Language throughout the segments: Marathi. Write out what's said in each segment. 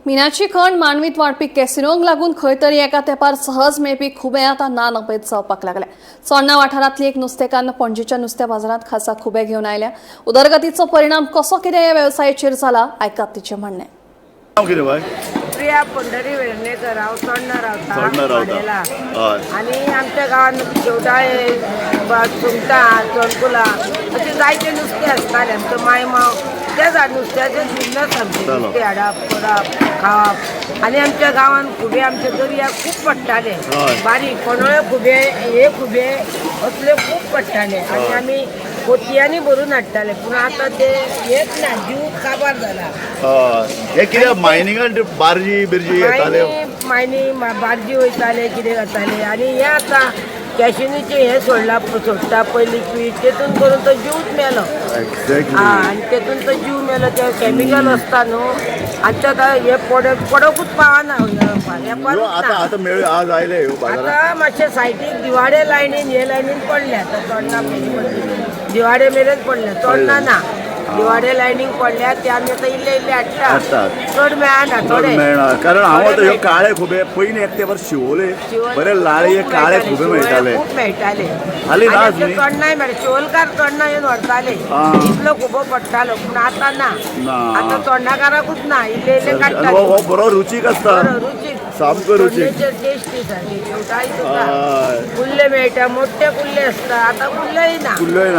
मिनाची खण मांडवीत वाडपी कॅसिनोक लागून खंय तरी एका तेंपार सहज मेळपी खुबे आतां ना नपयत जावपाक लागल्या। चोडणा वाठारांतली एक नुस्तेकान्न पणजेच्या नुस्त्या बाजारांत खासा खुबे घेवन आयल्या। उदरगतीचो परिणाम कसो कितें ह्या वेवसायाचेर जाला आयकात तिचें म्हणणें। प्रिया पंढरी वेळणेकर हांव चोडणा रावता आनी आमच्या गांवांत शेवटाळे सुंगटां चणकुलां अशें जायते नुस्तें आसतालें। आमचो माय माव तेच नुस्त्याचें बिजनस आमचें नुस्तें हाडप करप खावप। आनी आमच्या गांवांत खुबे आमचे दर्या खूब पडटाले, बारीक कोणोळे खुबे हे खुबे असले खूब पडटाले आनी आमी पोतयांनी भरून हाडटाले। पूण आतां ते हेच ना, जीव काबार जाला। हे कितें मायनिंगान बार्जी बिर्जी येताले, बार्जी वयताले कितें जाताले आनी हे आतां कॅशिनीचे हे सोडटा पयलीं पीठ तेतून करून तो जीवच मेलो। आनी तेतून तो जीव मेलो, ते कॅमिकल आसता न्हू, आतां हे पडोकूच पावना। आतां मातशे सायडीक दिवाडे लायनीन हे लायनीन पडले, आतां चोडणा दिवाडे मेरेन पडले, चोडणा ना दिवाडे लायनीक पडल्या ते आमी आतां इल्ले इल्ले हाडटा, चड मेळना थोडे। कारण हांव आतां ह्यो काळे खुबे पयलीं एक तेंपार शिवोले बरे लाळये काळे खुबे मेळटाले, खूब मेळटाले। हालीं ना चोडणाय मेळटा, शिवोलकार चोडणा येवन व्हरताले, इतलो खुबो पडटालो। पूण आतां ना, आतां चोडणाकाराकूच ना, इल्ले इल्ले काडटा। हो बरो रुचीक आसता, रुचीक सामको रुचीक, टेस्टी सारकी। शेवटाळी सुद्दां कुल्ले मेळटा, मोठे कुल्ले आसता, आतां कुल्लेय ना, कुल्लेय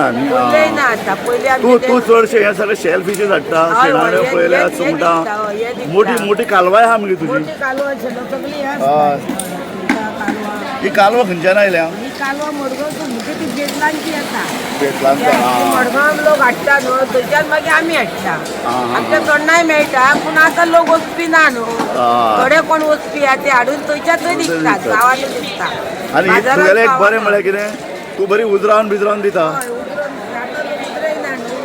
ना आतां। पयलीं तूं चडशे हे सगळे शेल फिशीस हाडटा, शेणाण्यो पळयल्या, सुंगटां, मोठी कालवाय आहा मगे तुजी? मोठी कालवां सगळी ही कालवा खंयच्यान आयल्या? ही कालवा मडगांवची, म्हणजे ती बेतलांची येता, बेतलांतल्यान। मडगांव लोक हाडटा न्हू, थंयच्यान मागीर आमी हाडटा। आमच्या चोडणाय मेळटा, पूण आतां लोक वचपी ना न्हू, थोडे कोण वचपी आहा ते हाडून थंयच्याच दिसतात, गांवांनी दिसता। आनी तुगेलें एक बरें म्हळ्यार कितें, तूं बरी उजरावन बिजरावन दिता।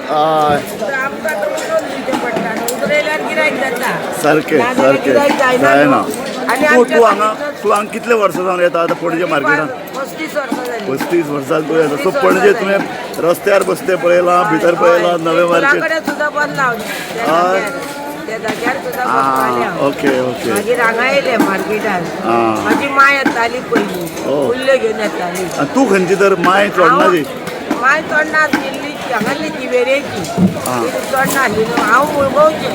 आमकां आतां उजरोवन दिवचें पडटा न्हू, उजरयल्यार गिरायक जाता, सारकें गिरायक जायना। आनी तूं हांगा कितले वर्सां जावन येता आतां पणजे मार्केटान? 35 वर्सां जालीं। 35 वर्सां तूं येता। सो पणजे तुवें रस्त्यार बसते पळयलां, भितर पळयलां, नवे मार्केट कडेन सुद्दां बंद लावलें, त्या जाग्यार सुद्दां बसतालें हांव। ओके मागीर हांगा येयलें मार्केटान, म्हाजी माय येताली पयलीं, कुल्ल्यो घेवन येताली। तूं खंयची तर माय चोडणाची? माय चोडणा दिल्ली, हांगाली तिवेरेची चोडणा आसली न्हू, हांव मुळगांवचें।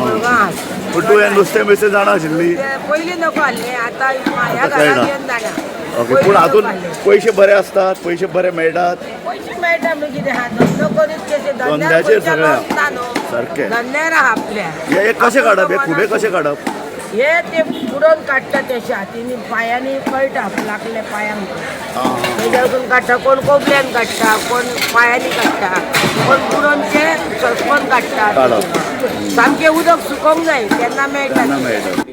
मुळगांव। पूण तूं हें नुस्तें बिस्तें जाणा आशिल्ली? पयलीं नको आहलें, आतां ह्या घरांत येवन जाणा। ओके, पूण हातून पयशे बरे आसतात, पयशे बरे मेळटात? पयशे मेळटा म्हणजे कितें आहा, धंदो करीत कशें धंद्याचेर सगळें सारकें। धंद्यार आहा आपल्या। हे कशें काडप, हे खुबे कशें काडप? हे ते बुडोवन काडटा, ते हातींनी पांयांनी कळटा, लागले पांयांक तेज्या वचून काडटा। कोण कोबल्यान काडटा, कोण पांयांनी काडटा, कोण बुडोवन ते सस्पन काडटा। सामकें उदक सुकोवंक जाय तेन्ना मेळटा।